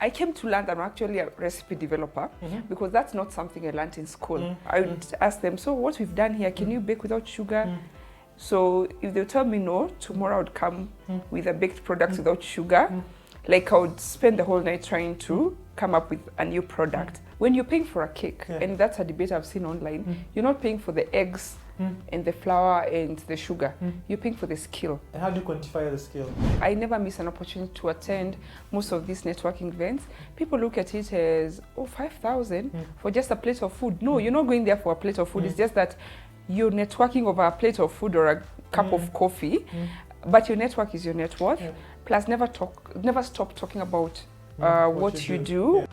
I came to learn I'm actually a recipe developer because that's not something I learned in school. I would ask them, so what we've done here, can you bake without sugar? So if they tell me no, tomorrow I would come with a baked product without sugar. Like I would spend the whole night trying to come up with a new product. When you're paying for a cake, and that's a debate I've seen online, you're not paying for the eggs and the flour and the sugar. You're paying for the skill. And how do you quantify the skill? I never miss an opportunity to attend most of these networking events. People look at it as, oh, 5,000 for just a plate of food. No, you're not going there for a plate of food. It's just that you're networking over a plate of food or a cup of coffee. But your network is your net worth. Plus, never stop talking about what you do.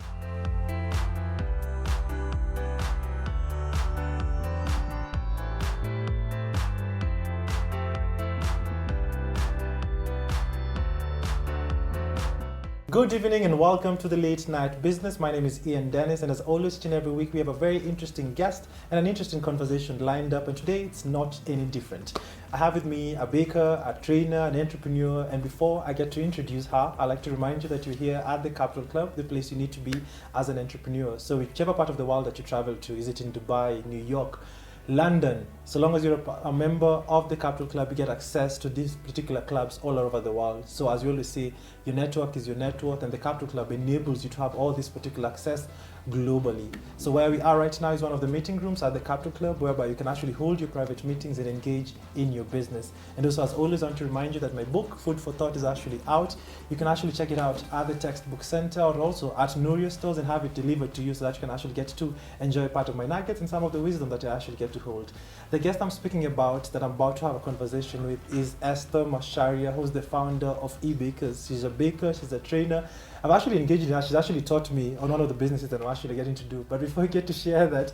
Good evening and welcome to the Late Night Business. My name is Ian Dennis, and as always, each and every week we have a very interesting guest and an interesting conversation lined up, and today it's not any different. I have with me a baker, a trainer, an entrepreneur, and before I get to introduce her, I'd like to remind you that you're here at the Capital Club, the place you need to be as an entrepreneur. So whichever part of the world that you travel to, is it in Dubai, New York, London, so long as you're a member of the Capital Club, you get access to these particular clubs all over the world. So as we always say, your network is your net worth, and the Capital Club enables you to have all this particular access globally. So where we are right now is one of the meeting rooms at the Capital Club, whereby you can actually hold your private meetings and engage in your business. And also, as always, I want to remind you that my book, Food for Thought, is actually out. You can actually check it out at the Textbook Center or also at Noria stores and have it delivered to you so that you can actually get to enjoy part of my nuggets and some of the wisdom that I actually get to hold. The guest I'm speaking about, that I'm about to have a conversation with, is Esther Macharia, who's the founder of eBakers. She's a baker, she's a trainer. I've actually engaged in her. She's actually taught me on one of the businesses that I'm actually getting to do. But before I get to share that,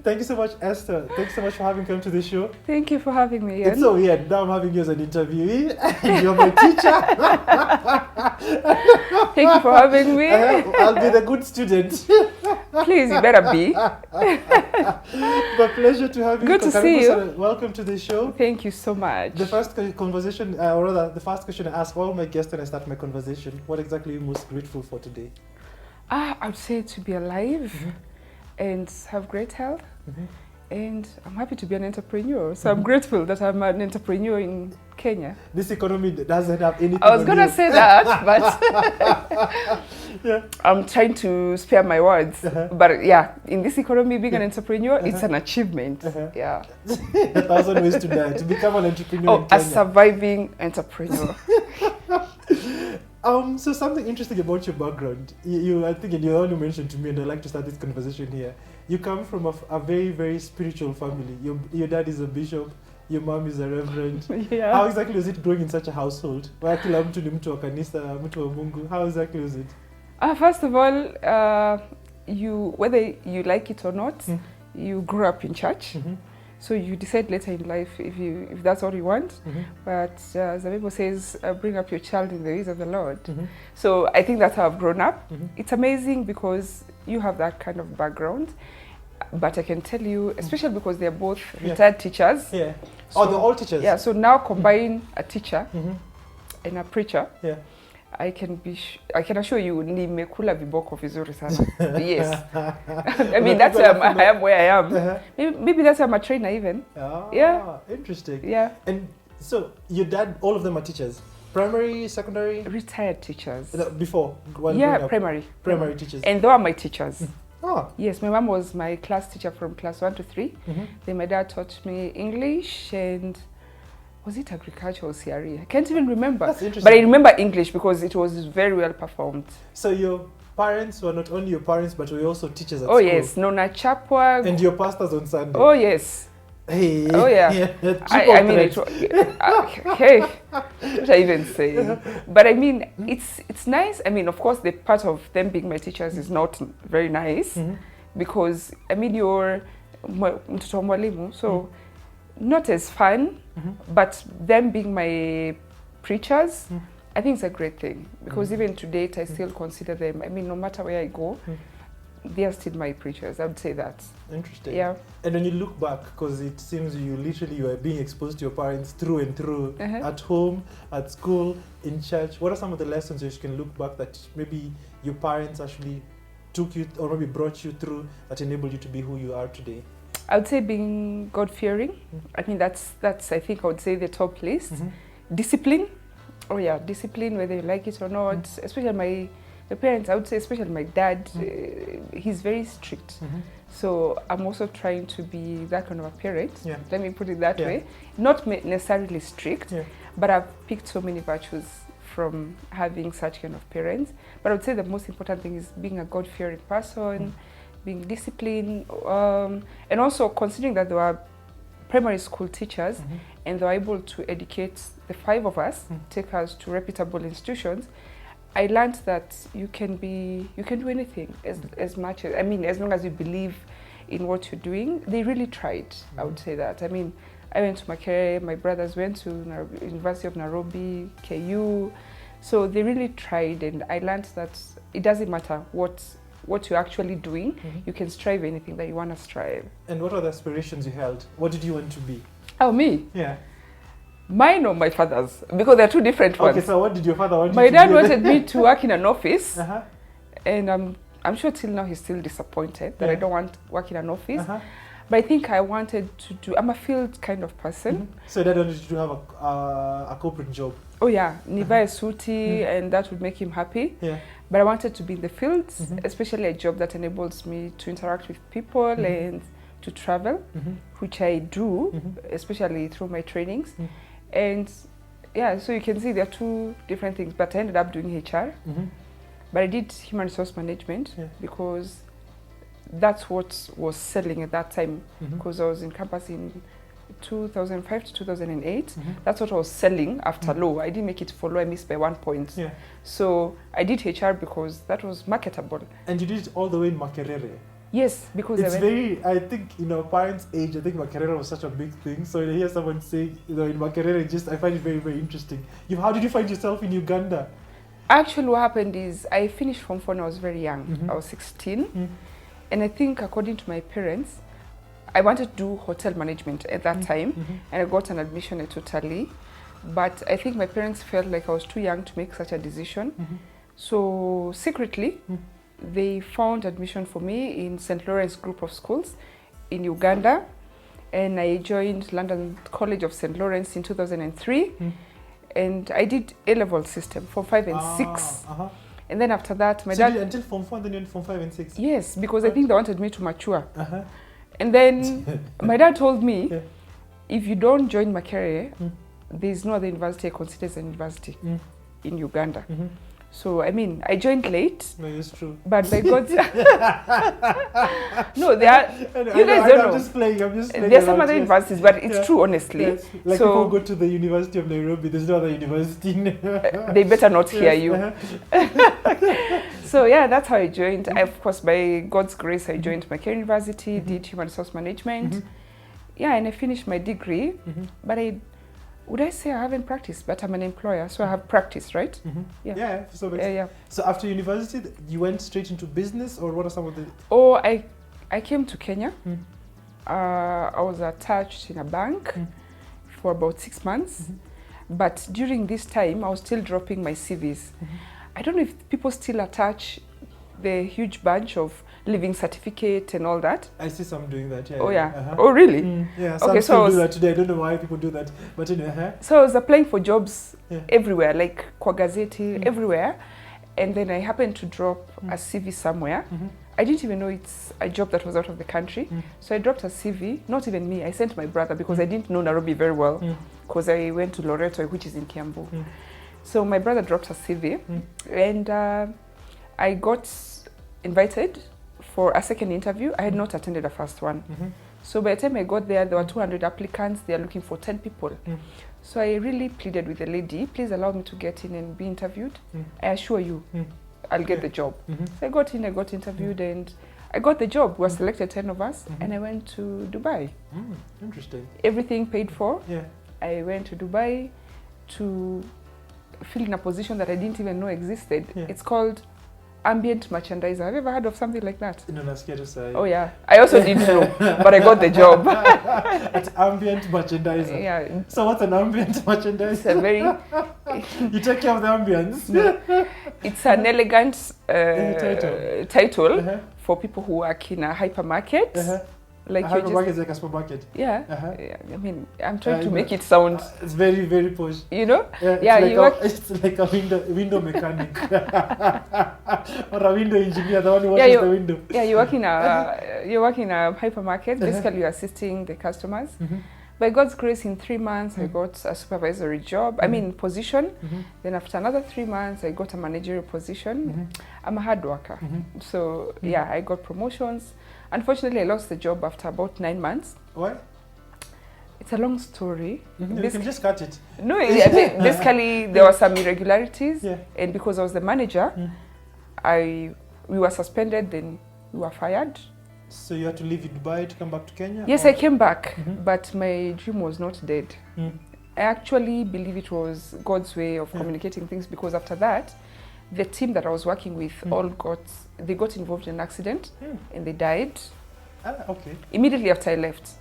thank you so much, Esther. Thanks so much for having come to the show. Thank you for having me, Ian. It's so weird. Now I'm having you as an interviewee and you're my teacher. Thank you for having me. I'll be the good student. Please, you better be. My pleasure to have you. Good to see you. Welcome to the show. Thank you so much. The first conversation, or rather, the first question I ask all my guests when I start my conversation: what exactly are you most grateful for today? I would say to be alive and have great health. And I'm happy to be an entrepreneur. So I'm grateful that I'm an entrepreneur in Kenya. This economy doesn't have anything. I was going to say that, but yeah. I'm trying to spare my words. But yeah, in this economy, being an entrepreneur, it's an achievement. Yeah. 1,000 ways to die, to become an entrepreneur in a Kenya. surviving entrepreneur. So something interesting about your background, I think you only mentioned to me, and I'd like to start this conversation here. You come from a very, very spiritual family. Your dad is a bishop, your mom is a reverend. Yeah. How exactly was it growing in such a household? Where kila mtu ni mtu wa kanisa, mtu wa Mungu? How exactly was it? First of all, whether you like it or not, you grew up in church. So you decide later in life if that's all you want. But as the Bible says, bring up your child in the ways of the Lord. So I think that's how I've grown up. It's amazing because you have that kind of background. But I can tell you, especially because they're both retired teachers. Yeah. So, they're all teachers? Yeah, so now combine a teacher and a preacher. Yeah. I can assure you nimekula viboko vizuri sana. Yes. I mean, that's why I am where I am. Maybe that's why I'm a trainer even. Yeah. Interesting. Yeah. And so your dad, all of them are teachers? Primary, secondary? Retired teachers. Before? Primary. Primary teachers. And they were my teachers. Oh. Yes, my mom was my class teacher from class 1 to 3. Then my dad taught me English and... was it agriculture or CRE? I can't even remember. That's interesting. But I remember English because it was very well performed. So your parents were not only your parents, but were also teachers at school? Oh yes, Nona Chapwa. And your pastors on Sunday? Oh yes. Hey. Oh yeah. I mean, hey, what I even say? But I mean, it's nice. I mean, of course, the part of them being my teachers is not very nice because I mean, you're mtoto wa mwalimu, so not as fun. But them being my preachers, I think it's a great thing because even to date I still consider them. I mean, no matter where I go, they are still my preachers. I would say that. Interesting. Yeah. And when you look back, because it seems you are being exposed to your parents through and through, at home, at school, in church. What are some of the lessons that you can look back that maybe your parents actually took you or maybe brought you through that enabled you to be who you are today? I would say being God-fearing. I mean, that's I think I would say the top list. Discipline. Oh yeah, discipline, whether you like it or not. Especially my parents, I would say especially my dad, he's very strict. So I'm also trying to be that kind of a parent. Let me put it that way. Not necessarily strict, but I've picked so many virtues from having such kind of parents. But I would say the most important thing is being a God-fearing person, being disciplined, and also considering that they were primary school teachers and they were able to educate the 5 of us, take us to reputable institutions. I learned that you can do anything as much as, I mean, as long as you believe in what you're doing. They really tried, I would say that. I mean, I went to Macharia, my brothers went to University of Nairobi, KU. So they really tried, and I learned that it doesn't matter what you're actually doing, you can strive anything that you want to strive. And what are the aspirations you held? What did you want to be? Oh, me? Yeah. Mine or my father's? Because they're two different ones. Okay, so what did your father want you to do? My dad do? wanted me to work in an office, and I'm sure till now he's still disappointed that I don't want to work in an office. But I think I wanted to do, I'm a field kind of person. So dad wanted you to have a corporate job? Oh yeah, nivae suti, and that would make him happy. But I wanted to be in the fields, especially a job that enables me to interact with people and to travel, which I do, especially through my trainings. And yeah, so you can see there are two different things, but I ended up doing HR. But I did human resource management because that's what was selling at that time, because I was in campus in 2005 to 2008. That's what I was selling after law. I didn't make it for law, I missed by 1 point. So I did HR because that was marketable. And you did it all the way in Macharia? Yes, because I think, you know, parents' age, I think Macharia was such a big thing. So when I hear someone say, you know, in Macharia, I find it very, very interesting. How did you find yourself in Uganda? Actually, what happened is I finished Form 4 when I was very young. I was 16. And I think according to my parents, I wanted to do hotel management at that time, and I got an admission at Totally. But I think my parents felt like I was too young to make such a decision. So secretly, they found admission for me in St. Lawrence Group of Schools in Uganda, and I joined London College of St. Lawrence in 2003, and I did A-level system for 5 and 6. And then after that, my dad... until Form 4, then you went Form 5 and 6? Yes, because I think they wanted me to mature. And then my dad told me, if you don't join Macharia, there's no other university I consider as a university in Uganda. So, I mean, I joined late. No, it's true. But by God's... No, there are... You guys don't know. I'm just playing. There's some other universities, but it's true, honestly. Yes. Like so, people go to the University of Nairobi, there's no other university. They better not hear you. So, yeah, that's how I joined. Of course, by God's grace, I joined Macharia University, did human resource management. Yeah, and I finished my degree. But would I say I haven't practiced, but I'm an employer, so I have practiced, right? Yeah. So after university, you went straight into business, or what are some of the... Oh, I came to Kenya. I was attached in a bank for about 6 months. But during this time, I was still dropping my CVs. I don't know if people still attach the huge bunch of living certificate and all that. I see some doing that, yeah. Oh, yeah. Oh, really? Yeah, some still do that today. I don't know why people do that. But anyway, So I was applying for jobs everywhere, like kwa gazeti, everywhere. And then I happened to drop a CV somewhere. I didn't even know it's a job that was out of the country. So I dropped a CV, not even me. I sent my brother because I didn't know Nairobi very well, because I went to Loreto, which is in Kiambu. So my brother dropped a CV, and I got invited for a second interview. I had not attended the first one. So by the time I got there were 200 applicants. They are looking for 10 people. So I really pleaded with the lady, please allow me to get in and be interviewed. I assure you, I'll get the job. So I got in, I got interviewed, and I got the job. We were selected 10 of us, and I went to Dubai. Interesting. Everything paid for. I went to Dubai to fill in a position that I didn't even know existed. It's called ambient merchandiser. Have you ever heard of something like that? No, nasikia tu sahi. Oh yeah, I also didn't know, but I got the job. It's ambient merchandiser. Yeah. So what's an ambient merchandiser? It's a very... You take care of the ambience? It's an elegant title Uh-huh. for people who work in a hypermarket. Uh-huh. Like A you hypermarket just... is like a supermarket. Yeah. Uh-huh. Yeah. I mean, I'm trying to know. make it sound... It's very, very posh. You know? Yeah, you work... it's like a window mechanic. Or a window engineer, the one who Yeah, washes the window. Yeah, you work in a hypermarket. Basically, you're assisting the customers. Mm-hmm. By God's grace, in 3 months, I got a supervisory job. I mean, position. Mm-hmm. Then after another 3 months, I got a managerial position. Mm-hmm. I'm a hard worker. Mm-hmm. So, yeah, I got promotions. Unfortunately, I lost the job after about 9 months. Why? It's a long story. Mm-hmm. You can just cut it. No, basically, there were some irregularities. Yeah. And because I was the manager, we were suspended, then we were fired. So you had to leave Dubai to come back to Kenya? Yes, or? I came back, Mm-hmm. but my dream was not dead. Mm. I actually believe it was God's way of communicating things, because after that, the team that I was working with all got involved in an accident and they died Okay. immediately after I left.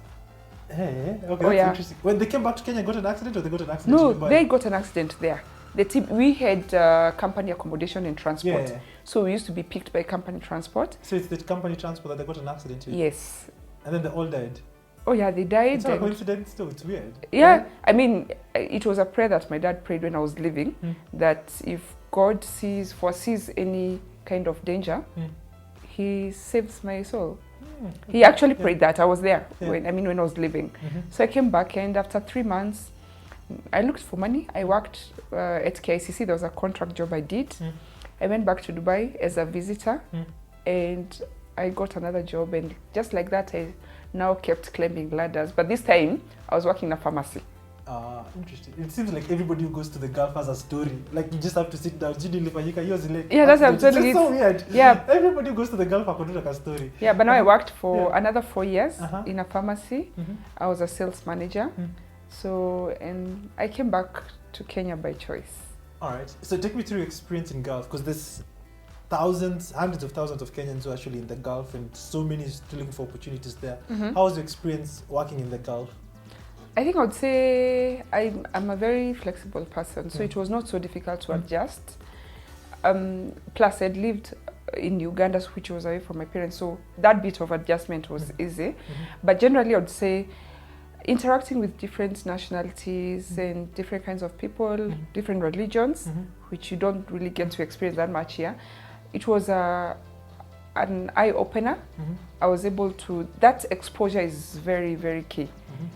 Hey, okay, Oh, that's yeah. interesting. When they came back to Kenya, got an accident, or they got an accident No, in Dubai? they got an accident there. The team, we had company accommodation and transport. Yeah. So we used to be picked by company transport. So it's the company transport that they got an accident with? Yes. And then they all died? Oh yeah, they died. It's not a and- coincidence too, it's weird. Yeah, I mean, it was a prayer that my dad prayed when I was living, that if God foresees any kind of danger, he saves my soul. He actually prayed that. I was there when I was living. So I came back, and after 3 months, I looked for money. I worked at KICC. There was a contract job I did. I went back to Dubai as a visitor, and I got another job, and just like that, I now kept climbing ladders. But this time, I was working in a pharmacy. Interesting. It seems like everybody who goes to the Gulf has a story. Like you just have to sit down. Yeah, that's what I'm telling you. It's so weird. Yeah. Everybody who goes to the Gulf has like a story. Yeah, but now I worked for another 4 years Uh-huh. in a pharmacy. I was a sales manager. So, and I came back to Kenya by choice. All right. So take me through your experience in Gulf, because there's thousands, hundreds of thousands of Kenyans who are actually in the Gulf, and so many still looking for opportunities there. How was your experience working in the Gulf? I think I would say I'm a very flexible person, so it was not so difficult to adjust. Plus, I'd lived in Uganda, which was away from my parents, so that bit of adjustment was easy. But generally, I would say interacting with different nationalities and different kinds of people, different religions, which you don't really get to experience that much here. It was an eye-opener. I was able to, that exposure is very, very key.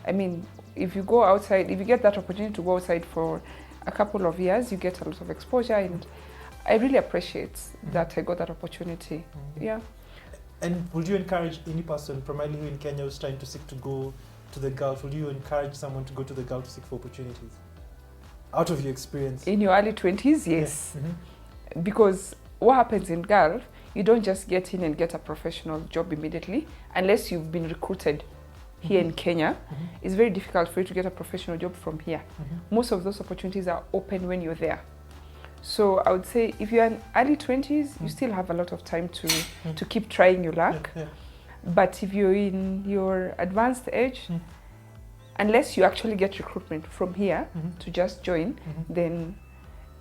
I mean, if you go outside, if you get that opportunity to go outside for a couple of years, you get a lot of exposure, and I really appreciate that I got that opportunity. Yeah. And would you encourage any person, primarily in Kenya, who's trying to seek to go to the Gulf, would you encourage someone to go to the Gulf to seek for opportunities? Out of your experience? In your early 20s, yes. Because what happens in Gulf, you don't just get in and get a professional job immediately unless you've been recruited here in Kenya. It's very difficult for you to get a professional job from here. Most of those opportunities are open when you're there. So I would say if you're in early 20s, you still have a lot of time to keep trying your luck. But if you're in your advanced age, unless you actually get recruitment from here to just join, then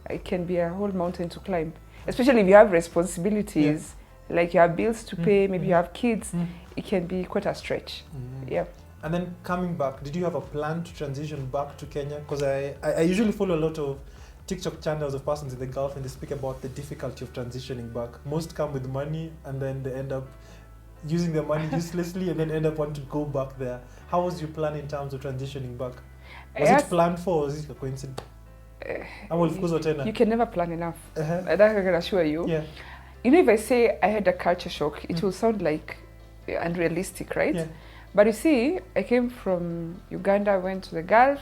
it can be a whole mountain to climb. Especially if you have responsibilities, like you have bills to pay, maybe you have kids, it can be quite a stretch. Yeah. And then coming back, did you have a plan to transition back to Kenya? Because I usually follow a lot of TikTok channels of persons in the Gulf, and they speak about the difficulty of transitioning back. Most come with money, and then they end up using their money uselessly, and then end up wanting to go back there. How was your plan in terms of transitioning back? Was it planned for, or was it a coincidence? You can never plan enough. That I can assure you. Yeah. You know, if I say I had a culture shock, it will sound like unrealistic, right? Yeah. But you see, I came from Uganda, I went to the Gulf.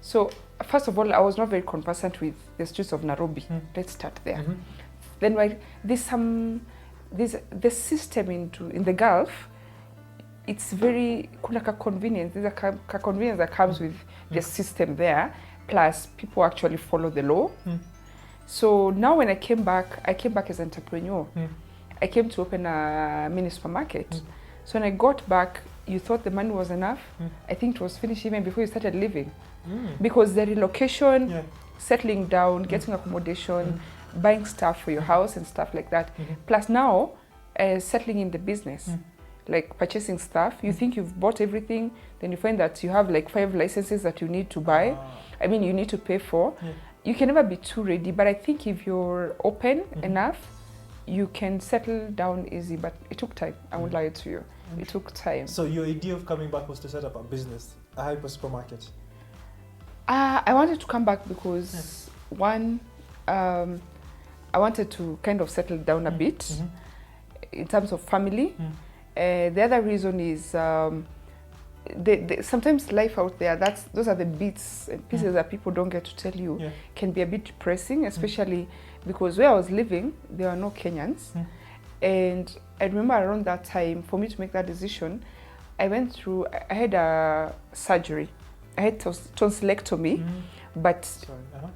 So first of all, I was not very conversant with the streets of Nairobi. Let's start there. Then the system in the Gulf, it's very convenient. There's a convenience that comes with the system there. Plus, people actually follow the law. So now when I came back as an entrepreneur. I came to open a mini supermarket. So when I got back, you thought the money was enough. I think it was finished even before you started living. Because the relocation, settling down, getting accommodation, buying stuff for your house and stuff like that. Plus now, settling in the business, like purchasing stuff. You think you've bought everything, then you find that you have like 5 licenses that you need to buy. I mean, you need to pay for. You can never be too ready, but I think if you're open enough, you can settle down easy, but it took time. I won't lie to you. It took time. So your idea of coming back was to set up a business, a hyper supermarket? I wanted to come back because one, I wanted to kind of settle down a bit in terms of family. The other reason is sometimes life out there, those are the bits and pieces that people don't get to tell you, can be a bit depressing, especially because where I was living, there are no Kenyans. And I remember around that time, for me to make that decision, I had a surgery. I had tonsillectomy, but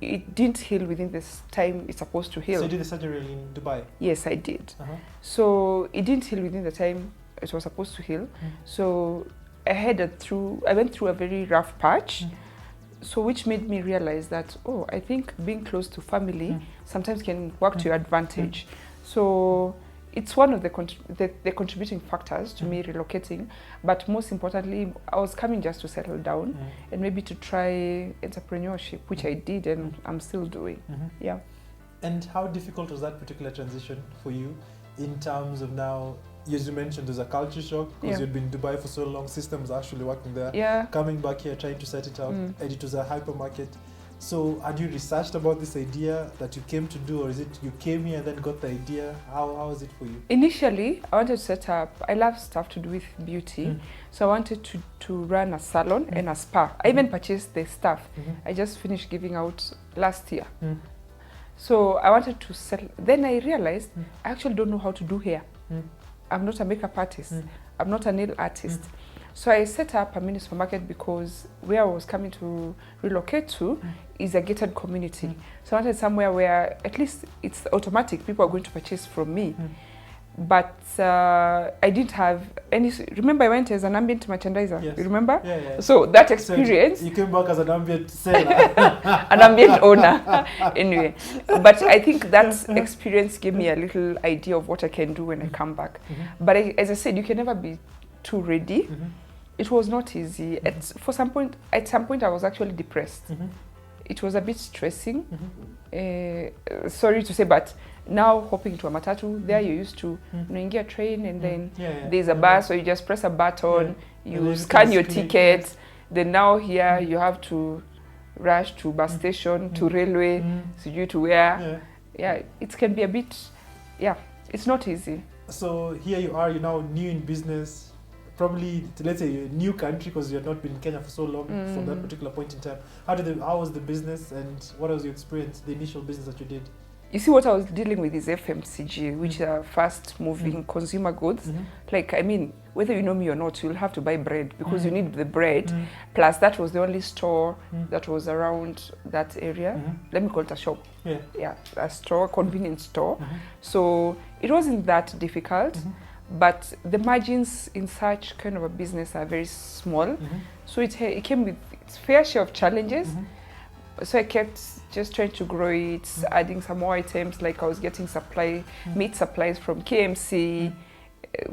it didn't heal within this time it's supposed to heal. So you did the surgery in Dubai? Yes, I did. So it didn't heal within the time it was supposed to heal. So I went through a very rough patch. So which made me realize that, I think being close to family sometimes can work to your advantage. So it's one of the contributing factors to me relocating. But most importantly, I was coming just to settle down and maybe to try entrepreneurship, which I did and I'm still doing. Yeah. And how difficult was that particular transition for you in terms of now, as you mentioned, there's a culture shock because you'd been in Dubai for so long, systems actually working there. Yeah. Coming back here, trying to set it up, and it was a hypermarket. So had you researched about this idea that you came to do, or is it you came here and then got the idea? How was it for you? Initially, I wanted to set up, I love stuff to do with beauty. So I wanted to run a salon and a spa. I even purchased the stuff. I just finished giving out last year. So I wanted to settle. Then I realized I actually don't know how to do hair. I'm not a makeup artist. I'm not a nail artist. So I set up a mini supermarket because where I was coming to relocate to is a gated community. So I wanted somewhere where at least it's automatic. People are going to purchase from me. But I didn't have any. Remember, I went as an ambient merchandiser. Yes. You remember? Yeah. So that experience. So you came back as an ambient seller, an ambient owner. Anyway, but I think that experience gave me a little idea of what I can do when I come back. But as I said, you can never be too ready. It was not easy. At some point, I was actually depressed. It was a bit stressing. Sorry to say, but now hopping into a matatu, there you used to you get a train and then there's a bus, so you just press a button, you scan your ticket. Then now here you have to rush to bus station, to railway, so you to where. Yeah, it can be a bit, it's not easy. So here you are, you're now new in business, probably, let's say, a new country because you had not been in Kenya for so long from that particular point in time. How was the business and what was your experience, the initial business that you did? You see, what I was dealing with is FMCG, which are fast-moving consumer goods. Like, I mean, whether you know me or not, you'll have to buy bread because you need the bread. Plus, that was the only store that was around that area. Let me call it a shop. Yeah, a store, convenience store. So it wasn't that difficult, but the margins in such kind of a business are very small. So it came with its fair share of challenges. So I kept just trying to grow it, adding some more items, like I was getting meat supplies from KMC,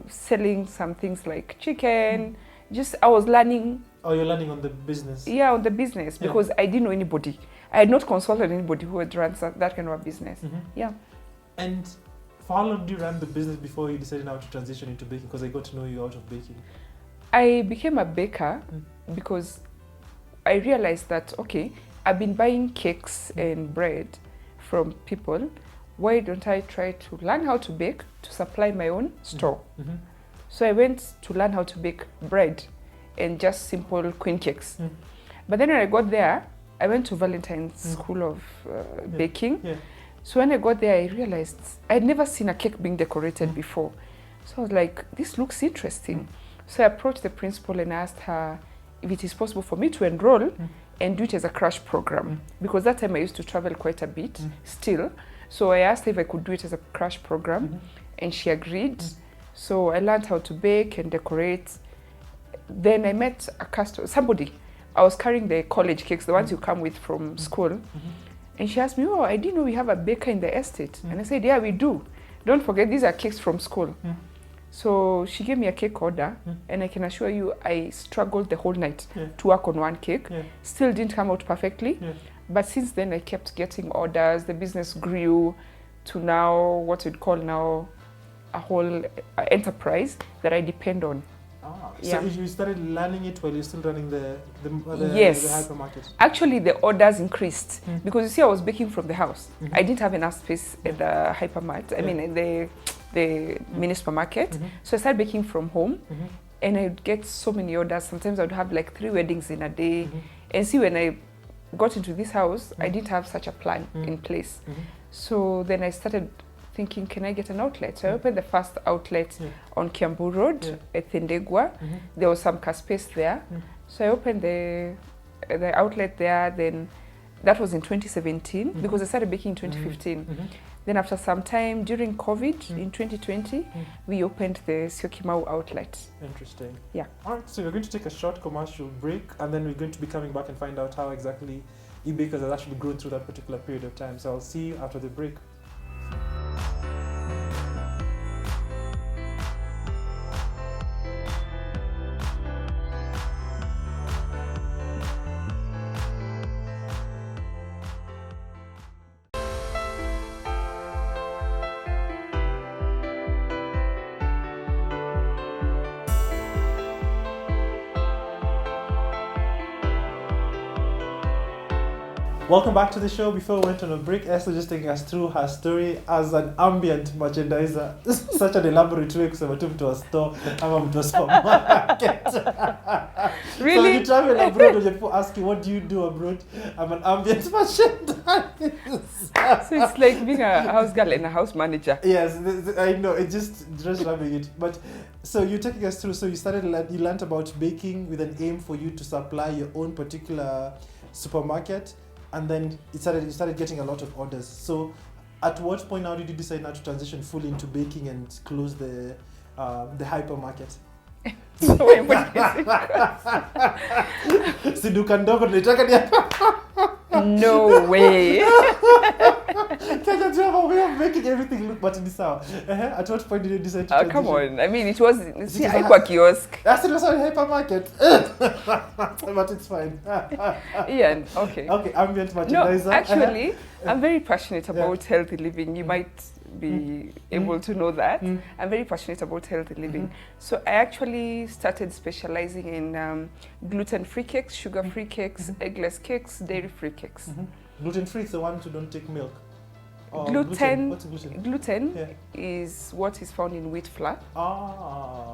selling some things like chicken. Just I was learning. Oh, you're learning on the business? Yeah, on the business, because I didn't know anybody. I had not consulted anybody who had run that kind of a business. Yeah. And for how long did you run the business before you decided now to transition into baking? Because I got to know you out of baking. I became a baker because I realized that, okay, I've been buying cakes and bread from people. Why don't I try to learn how to bake to supply my own store? So I went to learn how to bake bread and just simple queen cakes. But then when I got there, I went to Valentine's School of Baking. So when I got there, I realized I'd never seen a cake being decorated before. So I was like, this looks interesting. So I approached the principal and asked her if it is possible for me to enroll and do it as a crash program, because that time I used to travel quite a bit still. So I asked her if I could do it as a crash program, and she agreed. So I learned how to bake and decorate. Then I met a customer, somebody. I was carrying the college cakes, the ones you come with from school. And she asked me, oh, I didn't know we have a baker in the estate. And I said, yeah, we do. Don't forget, these are cakes from school. So she gave me a cake order, and I can assure you I struggled the whole night to work on one cake. Still didn't come out perfectly. But since then, I kept getting orders. The business grew to now what we'd call now a whole enterprise that I depend on. So you started learning it while you're still running the hypermarket? Actually, the orders increased because you see, I was baking from the house. I didn't have enough space at the hypermarket. I mean, in the mini supermarket. So I started baking from home, and I'd get so many orders. Sometimes I would have like 3 weddings in a day. And see, when I got into this house, I didn't have such a plan in place. So then I started thinking, can I get an outlet? So I opened the first outlet on Kiambu Road at Thindegwa. There was some car space there. So I opened the outlet there. Then that was in 2017 because I started baking in 2015. Then after some time during COVID in 2020, we opened the Syokimau outlet. Interesting. Yeah. All right, so we're going to take a short commercial break, and then we're going to be coming back and find out how exactly e-bakers has actually grown through that particular period of time. So I'll see you after the break. Welcome back to the show. Before we went on a break, Esther just taking us through her story as an ambient merchandiser. Such an elaborate way kusema tu mtu wa store ama mtu wa supermarket. Really? So when you travel abroad, when people ask you, what do you do abroad? I'm an ambient merchandiser. So it's like being a house girl and a house manager. Yes, I know. It just rubbing it. But so you're taking us through. So you learned about baking with an aim for you to supply your own particular supermarket. And then you started getting a lot of orders. So at what point now did you decide now to transition fully into baking and close the hypermarket? Siduka ndogo tunataka ni No way. Kenya do have a way of making everything look but this out. At what point did you decide to transition? Come on. I mean, it was haikuwa kiosk. That's it was a hypermarket. But it's fine. Yeah, okay. Okay, ambient merchandiser. No, actually, I'm very passionate about healthy living. You might be able to know that. I'm very passionate about healthy living. So I actually started specializing in gluten-free cakes, sugar-free cakes, eggless cakes, dairy-free cakes. Gluten-free is the ones who don't take milk. Gluten. What's gluten? Gluten is what is found in wheat flour.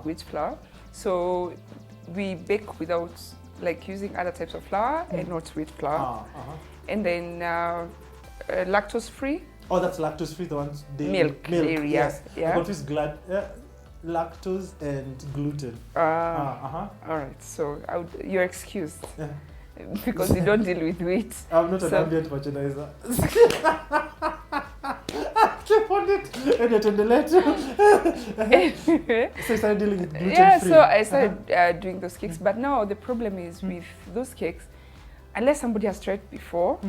Wheat flour. So we bake without using other types of flour and not wheat flour. And then lactose-free. Oh, that's lactose-free, the ones milk. Dairy, yes. Yeah. I confuse lactose and gluten. All right, so you're excused because you don't deal with wheat. I'm not an ambient merchandiser. Keep on it. So you started dealing with gluten-free. Yeah, so I started doing those cakes. But now the problem is with those cakes, unless somebody has tried before,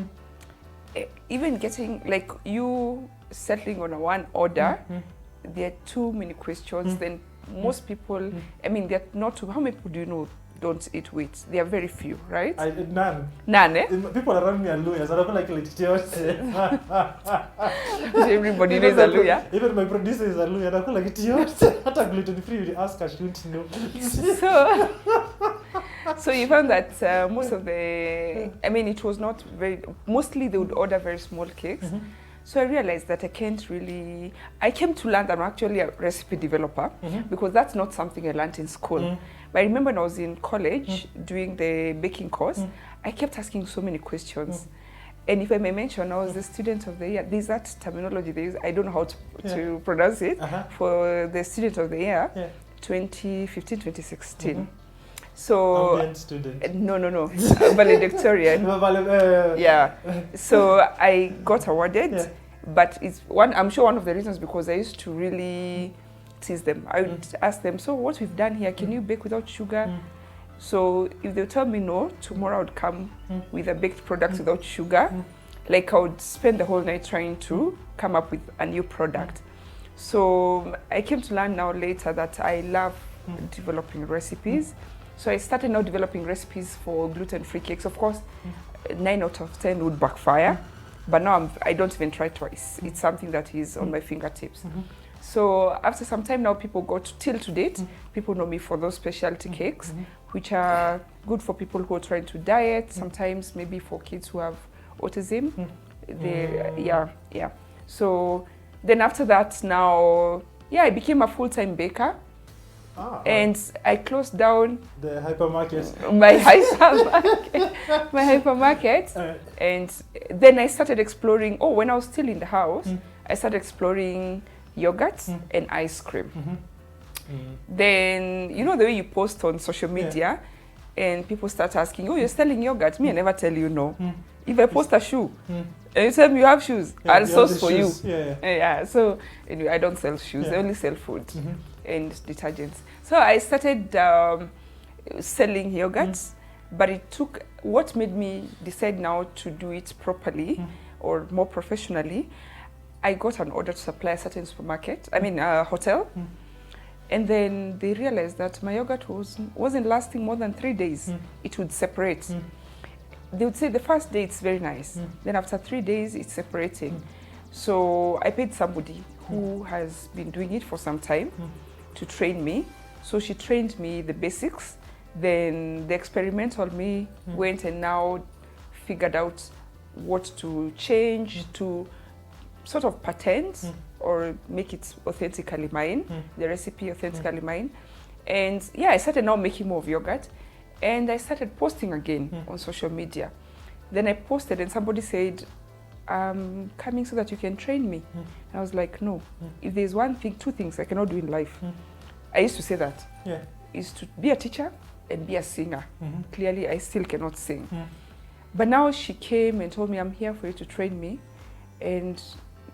even getting you settling on one order, there are too many questions. Then most people, I mean, there are not too. How many people do you know don't eat wheat? There are very few, right? None. None, eh? People around me are lawyers. I don't like Everybody knows a lawyer. Even my producer is a lawyer. I don't like it. Hata gluten-free, you ask her, she wouldn't know. So you found that most of the, I mean, it was not very, mostly they would order very small cakes. So I realized that I came to learn that I'm actually a recipe developer because that's not something I learned in school. But I remember when I was in college doing the baking course, I kept asking so many questions. And if I may mention, I was the student of the year. There's that terminology they use, I don't know how to pronounce it, for the student of the year, 2015, 2016. So Ambient student. no, valedictorian. Yeah. So I got awarded, Yeah. but it's one. I'm sure one of the reasons because I used to really tease them. I would ask them, so what we've done here, can you bake without sugar? So if they tell me no, tomorrow I would come with a baked product without sugar. Like I would spend the whole night trying to come up with a new product. So I came to learn now later that I love developing recipes. So I started now developing recipes for gluten-free cakes. Of course, 9 out of 10 would backfire, but now I don't even try twice. It's something that is on my fingertips. So after some time now, people till to date, people know me for those specialty cakes, which are good for people who are trying to diet, sometimes maybe for kids who have autism. Yeah. So then after that now, I became a full-time baker. And I closed down the hypermarket. my hypermarket. And then I started exploring, when I was still in the house, I started exploring yogurts and ice cream. Then, you know the way you post on social media and people start asking, you're selling yogurt? Me, I never tell you no. If I post a shoe and you tell me you have shoes, I'll source for shoes. you. So anyway, I don't sell shoes. I only sell food and detergents. So I started selling yogurts, but it took, what made me decide now to do it properly or more professionally, I got an order to supply a certain hotel. And then they realized that my yogurt wasn't lasting more than 3 days. It would separate. They would say the first day it's very nice. Then after 3 days, it's separating. So I paid somebody who has been doing it for some time to train me. So she trained me the basics. Then the experimental me went and now figured out what to change to sort of patent or make it authentically mine, the recipe authentically mine. And I started now making more of yogurt. And I started posting again on social media. Then I posted and somebody said, I'm coming so that you can train me. And I was like, no, if there's two things I cannot do in life. I used to say that, is to be a teacher and be a singer. Clearly, I still cannot sing. But now she came and told me, I'm here for you to train me. And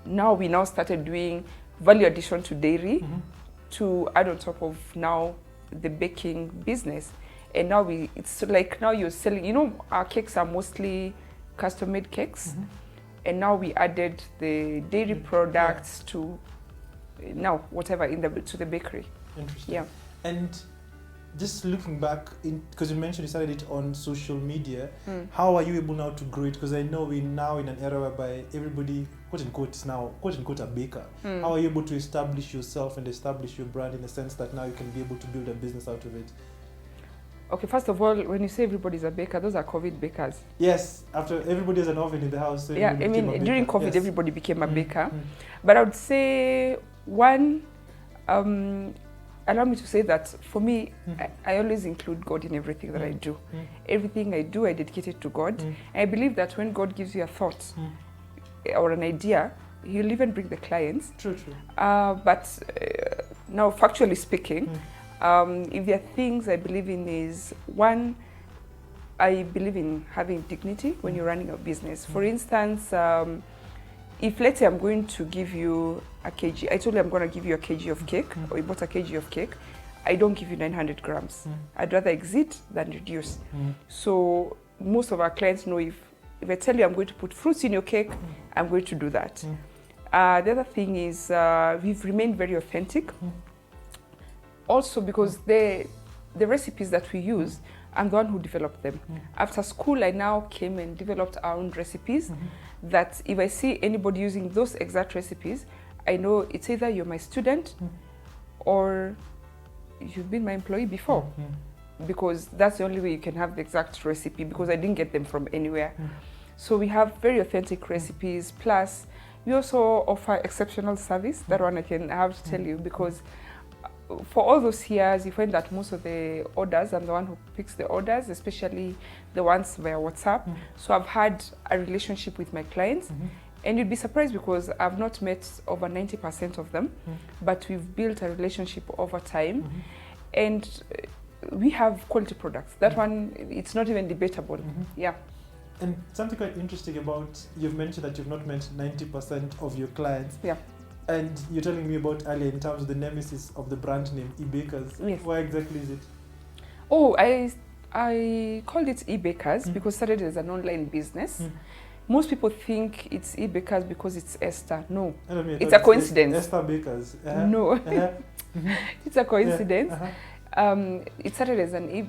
now we started doing value addition to dairy to add on top of now the baking business. And now it's like now you're selling, our cakes are mostly custom-made cakes. And now we added the dairy products to now whatever to the bakery. Interesting. Yeah. And just looking back, because you mentioned you started it on social media, how are you able now to grow it? Because I know we're now in an era whereby everybody, quote unquote, is now, quote unquote, a baker. How are you able to establish yourself and establish your brand in the sense that now you can be able to build a business out of it? Okay, first of all, when you say everybody's a baker, those are COVID bakers. Yes, after everybody has an oven in the house. So during COVID, everybody became a baker. But I would say, one, allow me to say that for me, I always include God in everything that I do. Everything I do, I dedicate it to God. I believe that when God gives you a thought or an idea, He'll even bring the clients. True. But now, factually speaking, if there are things I believe in is, one, I believe in having dignity when you're running a business. For instance, if let's say I'm going to give you a kg, I told you I'm going to give you a kg of cake, or you bought a kg of cake, I don't give you 900 grams. I'd rather exceed than reduce. So most of our clients know if I tell you I'm going to put fruits in your cake, I'm going to do that. The other thing is we've remained very authentic. Also because the recipes that we use, I'm the one who developed them. After school, I now came and developed our own recipes that if I see anybody using those exact recipes, I know it's either you're my student or you've been my employee before. Because that's the only way you can have the exact recipe, because I didn't get them from anywhere. So we have very authentic recipes, plus we also offer exceptional service. That one I have to tell you, because for all those years, you find that most of the orders, I'm the one who picks the orders, especially the ones via WhatsApp. So I've had a relationship with my clients, and you'd be surprised because I've not met over 90% of them, but we've built a relationship over time. And we have quality products. That one, it's not even debatable. Yeah. And something quite interesting about, you've mentioned that you've not met 90% of your clients. Yeah. And you're telling me about earlier in terms of the nemesis of the brand name, e-bakers. Yes. Why exactly is it? Oh, I called it e-bakers because it started as an online business. Most people think it's e-bakers because it's Esther. No, it's a coincidence. Esther Bakers. No, it's a coincidence. It started as an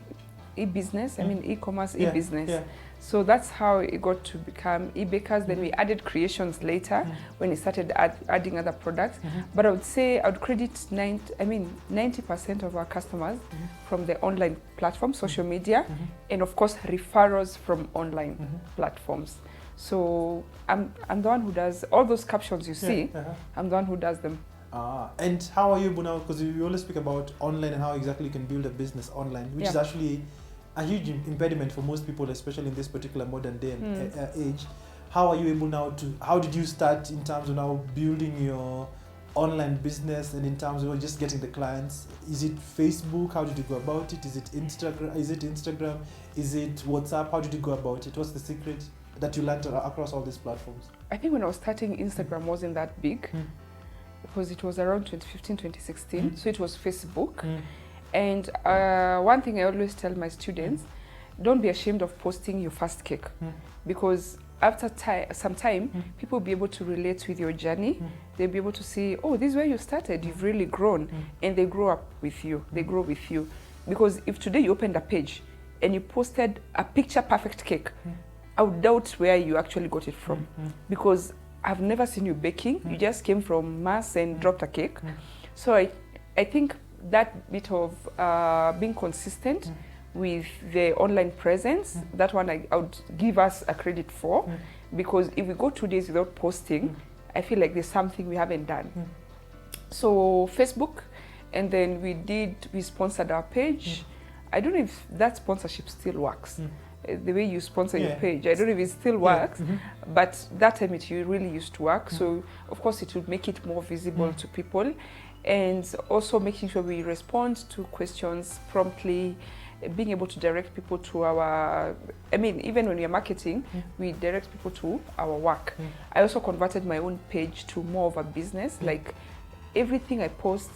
e-business, I mean e-commerce, e-business. Yeah. So that's how it got to become e-bakers. Then we added creations later when we started adding other products. But I would say I would credit 90% of our customers from the online platform, social media, and of course referrals from online platforms. So I'm the one who does all those captions you see. I'm the one who does them. And how are you now? Because you always speak about online and how exactly you can build a business online, which is actually a huge impediment for most people, especially in this particular modern day and age. How are you able now to, how did you start in terms of now building your online business and in terms of just getting the clients? Is it Facebook? How did you go about it? Is it Instagram? Is it WhatsApp? How did you go about it? What's the secret that you learned across all these platforms? I think when I was starting, Instagram wasn't that big because it was around 2015, 2016. So it was Facebook. And one thing I always tell my students, don't be ashamed of posting your first cake because after some time, people will be able to relate with your journey. They'll be able to see, oh, this is where you started. You've really grown. And they grow up with you. They grow with you. Because if today you opened a page and you posted a picture perfect cake, I would doubt where you actually got it from. Because I've never seen you baking. You just came from mass and dropped a cake. So I think that bit of being consistent with the online presence, that one I would give us a credit for, because if we go 2 days without posting, I feel like there's something we haven't done. So Facebook, and then we sponsored our page. I don't know if that sponsorship still works. The way you sponsor your page, I don't know if it still works, but that time it really used to work. So of course it would make it more visible to people. And also making sure we respond to questions promptly, being able to direct people to our, even when we are marketing, we direct people to our work. I also converted my own page to more of a business, like everything I post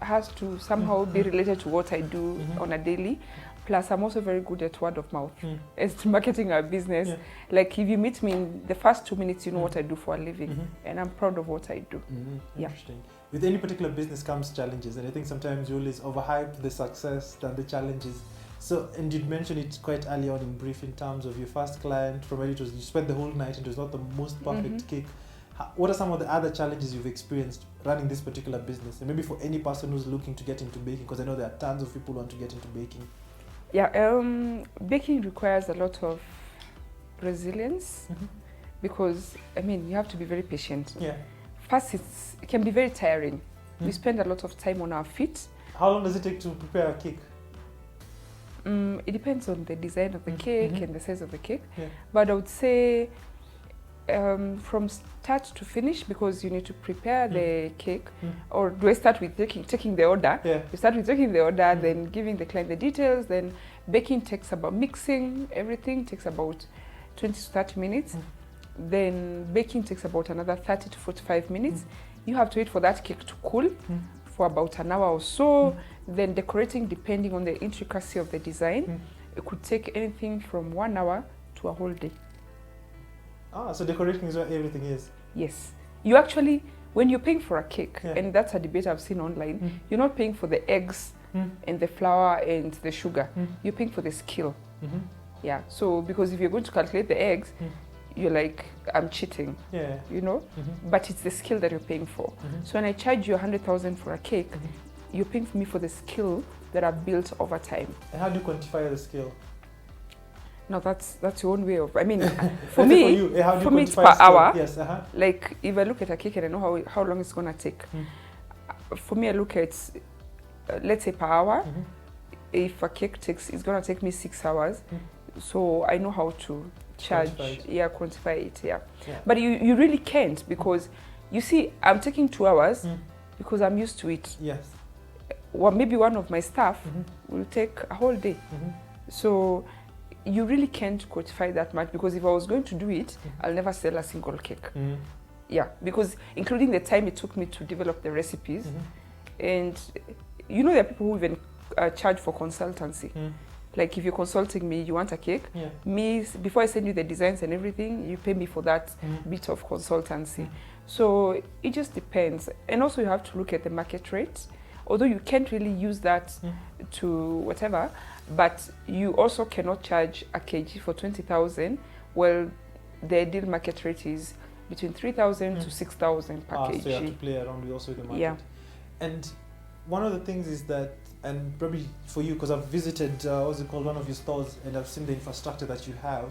has to somehow be related to what I do on a daily. Plus, I'm also very good at word of mouth as marketing our business. Like if you meet me in the first 2 minutes, you know what I do for a living, and I'm proud of what I do. Interesting. With any particular business comes challenges, and I think sometimes you always overhype the success than the challenges. So, and you'd mentioned it quite early on in brief in terms of your first client, from where it was, you spent the whole night and it was not the most perfect cake. What are some of the other challenges you've experienced running this particular business? And maybe for any person who's looking to get into baking, because I know there are tons of people who want to get into baking. Baking requires a lot of resilience because, you have to be very patient. First, it can be very tiring. We spend a lot of time on our feet. How long does it take to prepare a cake? It depends on the design of the cake and the size of the cake. But I would say from start to finish, because you need to prepare the cake, or do I start with taking the order? You start with taking the order, then giving the client the details, then baking takes about, mixing everything takes about 20 to 30 minutes. Then baking takes about another 30 to 45 minutes. You have to wait for that cake to cool for about an hour or so. Then decorating, depending on the intricacy of the design, it could take anything from 1 hour to a whole day. So decorating is where everything is? Yes. You actually, when you're paying for a cake, and that's a debate I've seen online, you're not paying for the eggs and the flour and the sugar. You're paying for the skill. So because if you're going to calculate the eggs, you're like, I'm cheating, but it's the skill that you're paying for. So when I charge you 100,000 for a cake, you're paying for me for the skill that I've built over time. And how do you quantify the skill? No, that's your own way of, for me, it's per hour. Yes, Like if I look at a cake and I know how long it's gonna take, for me I look at, let's say per hour, if a cake it's gonna take me 6 hours, so I know how to charge, quantify it, But you really can't, because you see, I'm taking 2 hours because I'm used to it. Yes. maybe one of my staff will take a whole day. So you really can't quantify that much, because if I was going to do it, I'll never sell a single cake. Yeah, because including the time it took me to develop the recipes, and you know, there are people who even charge for consultancy. Like if you're consulting me, you want a cake, me, before I send you the designs and everything, you pay me for that bit of consultancy. So it just depends. And also you have to look at the market rate, although you can't really use that to whatever, but you also cannot charge a kg for 20,000. Well, the ideal market rate is between 3,000 to 6,000 per kg. So you have to play around with also the market. Yeah. And one of the things is that, and probably for you, because I've visited, what's it called, one of your stores, and I've seen the infrastructure that you have.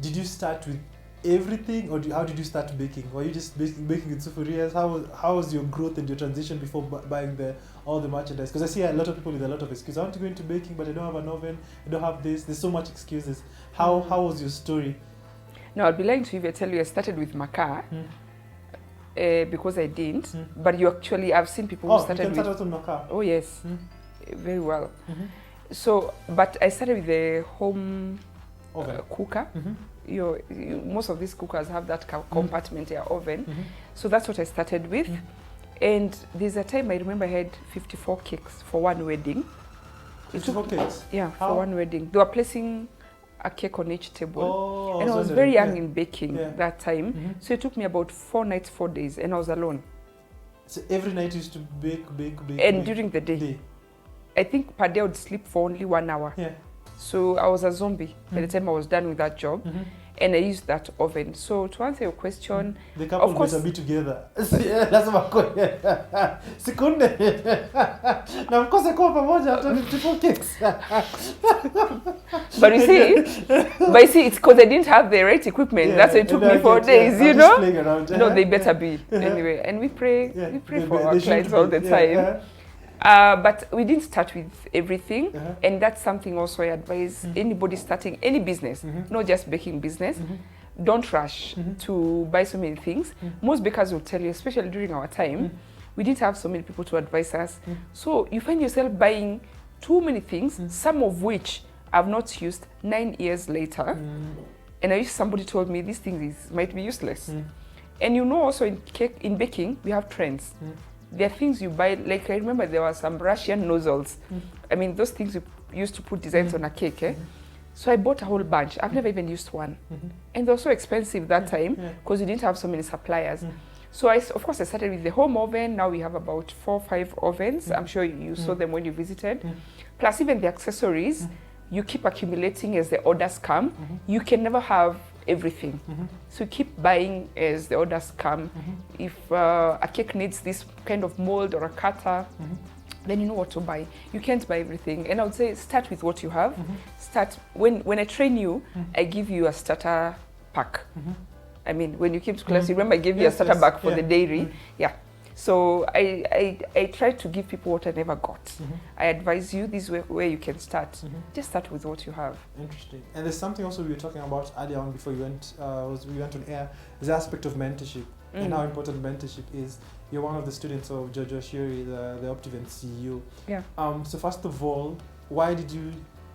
Did you start with everything, or how did you start baking? Were you just baking in sufurias? How was your growth and your transition before buying all the merchandise? Because I see a lot of people with a lot of excuses. I want to go into baking, but I don't have an oven, I don't have this. There's so much excuses. How was your story? Now, I'd be lying to you if I tell you I started with Macharia, because I didn't. But I've seen people who started with... with Macharia? Oh, yes. Very well. So, but I started with the home cooker. Most of these cookers have that compartment oven. So that's what I started with. And there's a time I remember I had 54 cakes for one wedding. 54 cakes? Yeah, for one wedding. They were placing a cake on each table. And I was very young in baking that time. So it took me about 4 nights, 4 days, and I was alone. So every night you used to bake? And during the day. I think per day I would sleep for only 1 hour. So I was a zombie by the time I was done with that job. And I used that oven. So to answer your question, the couple of course, better be together. That's my question. Sekunde. Now of course I call pamoja after 54 cakes. But you see, it's because I didn't have the right equipment. That's why it took me 4 days, you know. No, they better be anyway. And we pray for our clients all the time. But we didn't start with everything, and that's something also I advise anybody starting any business, not just baking business. Don't rush to buy so many things. Most bakers will tell you, especially during our time, we didn't have so many people to advise us. So you find yourself buying too many things, some of which I've not used 9 years later. And I wish somebody told me these things might be useless. And you know, also in baking, we have trends. There are things you buy, like I remember there were some Russian nozzles. I mean, those things you used to put designs on a cake. So I bought a whole bunch. I've never even used one. And they were so expensive that time because we didn't have so many suppliers. So of course I started with the home oven. Now we have about 4 or 5 ovens. I'm sure you saw them when you visited. Plus even the accessories, you keep accumulating as the orders come. You can never have everything. So keep buying as the orders come. If a cake needs this kind of mold or a cutter, then you know what to buy. You can't buy everything. And I would say start with what you have. Start when I train you, I give you a starter pack. I mean, when you came to class, you remember I gave you a starter pack for the dairy. So I try to give people what I never got. I advise you this way where you can start. Just start with what you have. Interesting. And there's something also we were talking about earlier on before we went on air, is the aspect of mentorship and how important mentorship is. You're one of the students of Jojo Shuri, the Optivent CEO. So first of all,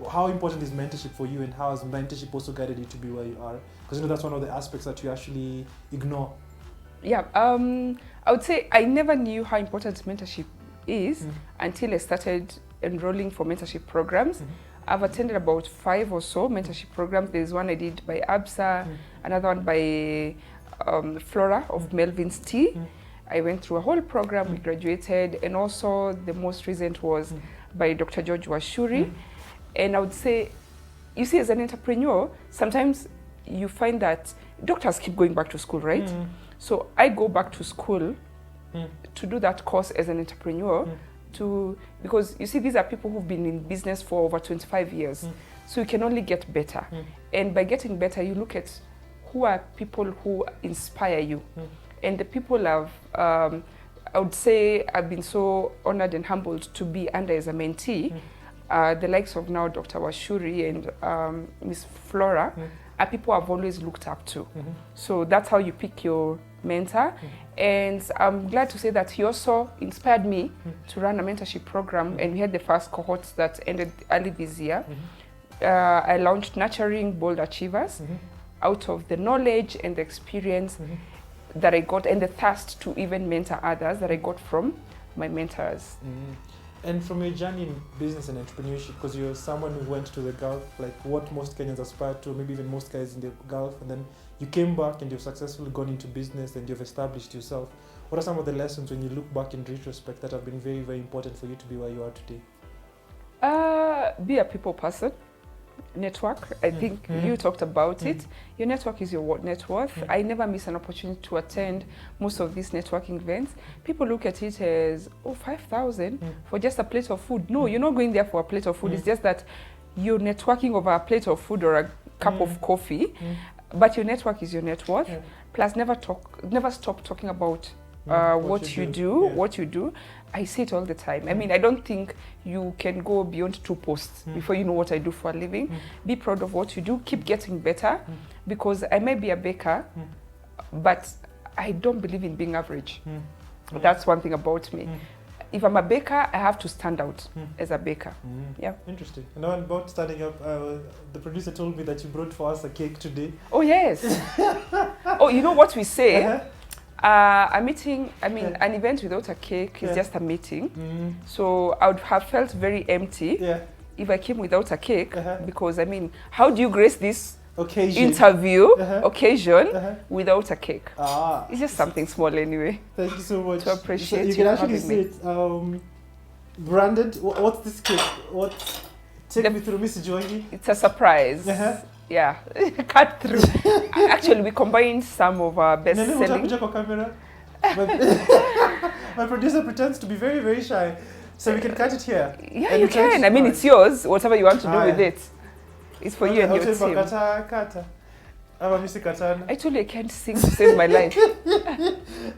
how important is mentorship for you, and how has mentorship also guided you to be where you are? Because that's one of the aspects that you actually ignore. I would say I never knew how important mentorship is until I started enrolling for mentorship programs. I've attended about 5 or so mentorship programs. There's one I did by ABSA, another one by Flora of Melvin's Tea. I went through a whole program, we graduated, and also the most recent was by Dr. George Washuri. And I would say, you see, as an entrepreneur, sometimes you find that doctors keep going back to school, right? So I go back to school to do that course as an entrepreneur, because you see, these are people who've been in business for over 25 years. So you can only get better. And by getting better, you look at who are people who inspire you. And the people I would say I've been so honored and humbled to be under as a mentee, the likes of now Dr. Washuri and Miss Flora, are people I've always looked up to. So that's how you pick your mentor. And I'm glad to say that he also inspired me to run a mentorship program, and we had the first cohort that ended early this year. I launched Nurturing Bold Achievers out of the knowledge and the experience that I got, and the thirst to even mentor others that I got from my mentors. And from your journey in business and entrepreneurship, because you're someone who went to the Gulf, like what most Kenyans aspire to, maybe even most guys in the Gulf, and then you came back and you've successfully gone into business and you've established yourself. What are some of the lessons when you look back in retrospect that have been very, very important for you to be where you are today? Be a people person. Network. I think you talked about it. Your network is your net worth. I never miss an opportunity to attend most of these networking events. People look at it as, 5,000 for just a plate of food. No, you're not going there for a plate of food. It's just that you're networking over a plate of food or a cup of coffee. But your network is your net worth. Plus, never stop talking about what you do. I say it all the time. I mean, I don't think you can go beyond 2 posts before you know what I do for a living. Be proud of what you do. Keep getting better. Because I may be a baker, but I don't believe in being average. That's one thing about me. If I'm a baker, I have to stand out as a baker. Yeah. Interesting. And now about standing up, the producer told me that you brought for us a cake today. Oh, yes. Oh, you know what we say? A meeting, an event without a cake is just a meeting. So I would have felt very empty if I came without a cake, because how do you grace this interview occasion without a cake? It's just something small anyway. Thank you so much. To appreciate you can actually see it branded. What's this cake? Take me through, Miss Joangi. It's a surprise. Yeah, cut through. Actually, we combined some of our best-selling. My producer pretends to be very, very shy, so we can cut it here. Yeah, you can. It's yours. Whatever you want to do with it, it's for you and your team. I told you I can't sing to save my life.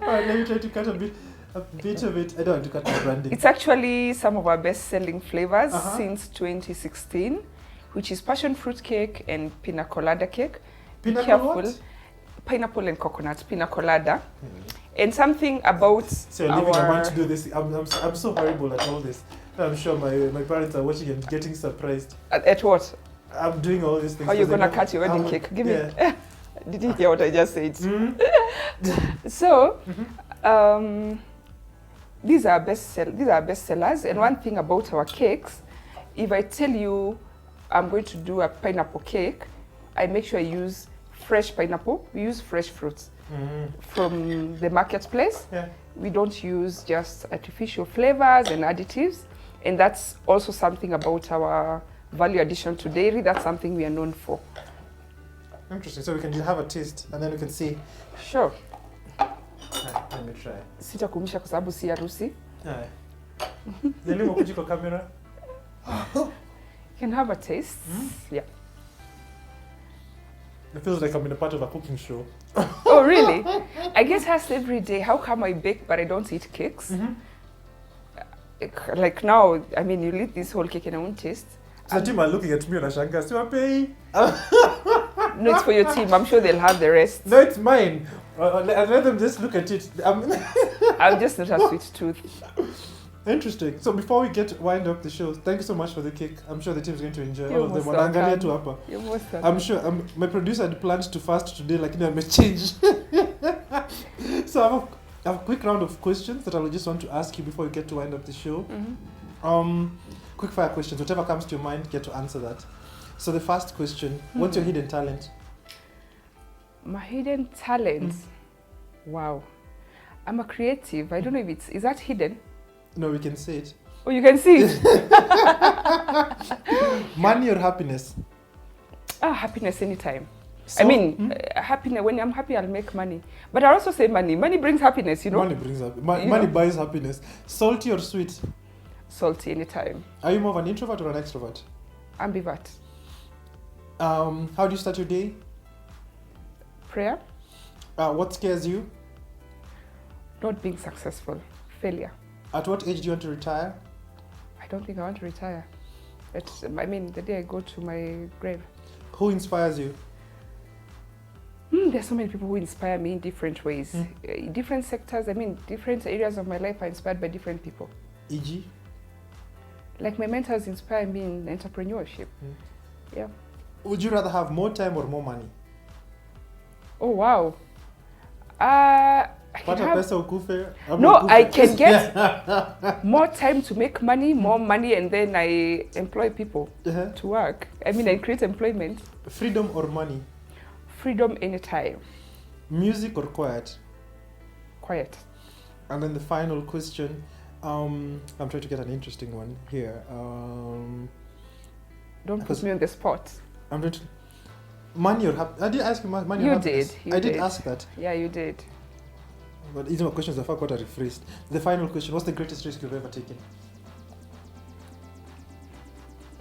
Alright, let me try to cut a bit of it. I don't want to cut the branding. It's actually some of our best-selling flavors since 2016. Which is passion fruit cake and pina colada cake. Be careful. Pineapple and coconut, pina colada. And something about I want to do this. I'm so horrible at all this. I'm sure my parents are watching and getting surprised. At what? I'm doing all these things. How are you going to cut your wedding cake? Give me. Did you hear what I just said? So, these are best sellers. And one thing about our cakes, if I tell you I'm going to do a pineapple cake, I make sure I use fresh pineapple. We use fresh fruits from the marketplace. We don't use just artificial flavors and additives. And that's also something about our value addition to dairy. That's something we are known for. Interesting. So we can just have a taste and then we can see. Sure. Let me try. Sitakumisha kwa sababu si harusi. Zelimu kujiko kamera. You can have a taste. Yeah. It feels like I'm in a part of a cooking show. Oh, really? I get asked every day, how come I bake but I don't eat cakes? Like now, you eat this whole cake and I won't taste. So the team are looking at me and Ashanga, so I'm paying. No, it's for your team. I'm sure they'll have the rest. No, it's mine. I'd let them just look at it. I'm just not a sweet tooth. Interesting. So before we wind up the show, thank you so much for the cake. I'm sure the team's going to enjoy all of them. You're most welcome. I'm sure. My producer had planned to fast today, like I may change. So I have a quick round of questions that I just want to ask you before we get to wind up the show. Quick fire questions. Whatever comes to your mind, get to answer that. So the first question: what's your hidden talent? My hidden talent? Wow, I'm a creative. I don't know if is that hidden. No, we can see it. Oh, you can see it? Money or happiness? Happiness anytime. So, happiness. When I'm happy, I'll make money. But I also say money. Money brings happiness, you know? Money brings happiness. Money buys happiness. Salty or sweet? Salty anytime. Are you more of an introvert or an extrovert? Ambivert. How do you start your day? Prayer. What scares you? Not being successful. Failure. At what age do you want to retire? I don't think I want to retire. The day I go to my grave. Who inspires you? There's so many people who inspire me in different ways. In different sectors, different areas of my life are inspired by different people. E.g.? Like my mentors inspire me in entrepreneurship. Yeah. Would you rather have more time or more money? Oh, wow. I can get more time to make money, more money, and then I employ people to work. I create employment. Freedom or money? Freedom anytime. Music or quiet? Quiet. And then the final question, I'm trying to get an interesting one here. Don't put me on the spot. I'm trying to... Money or happiness? I did ask you money or happiness. I did ask that. Yeah, you did. But these are my questions, I forgot to rephrase. The final question, what's the greatest risk you've ever taken?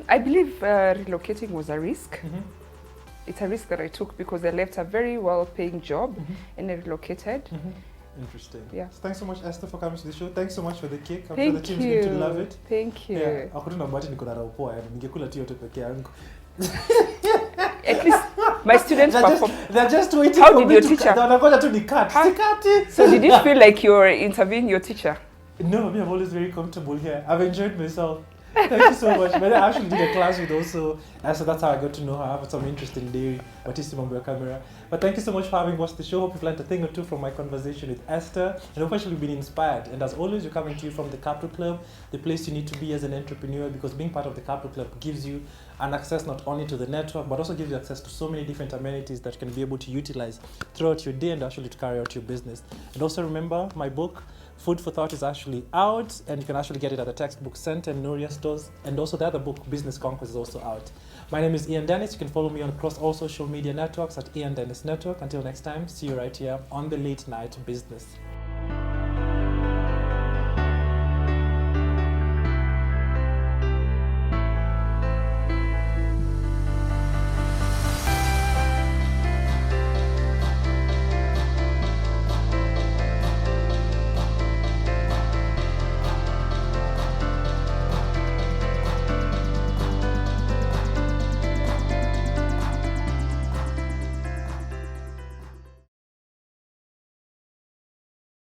I believe relocating was a risk. It's a risk that I took because I left a very well-paying job and I relocated. Interesting. Yeah. So thanks so much, Esther, for coming to the show. Thanks so much for the cake. I'm Thank sure the team's going to love it. Thank you. Yeah. At least my students perform. They're just waiting How for did me your to teacher? So did you feel like you're interviewing your teacher? No, I'm always very comfortable here. I've enjoyed myself. Thank you so much. But I actually did a class with also, so that's how I got to know her. I have some interesting dairy, what is on your camera. But thank you so much for having watched the show. Hope you've learned a thing or two from my conversation with Esther. And hope you've been inspired. And as always, we're coming to you from the Capital Club, the place you need to be as an entrepreneur, because being part of the Capital Club gives you an access not only to the network, but also gives you access to so many different amenities that you can be able to utilize throughout your day and actually to carry out your business. And also remember, my book, Food for Thought, is actually out, and you can actually get it at the Textbook Center and Noria stores. And also the other book, Business Conquest, is also out. My name is Ian Dennis. You can follow me across all social media networks at Ian Dennis Network. Until next time, see you right here on the Late Night Business.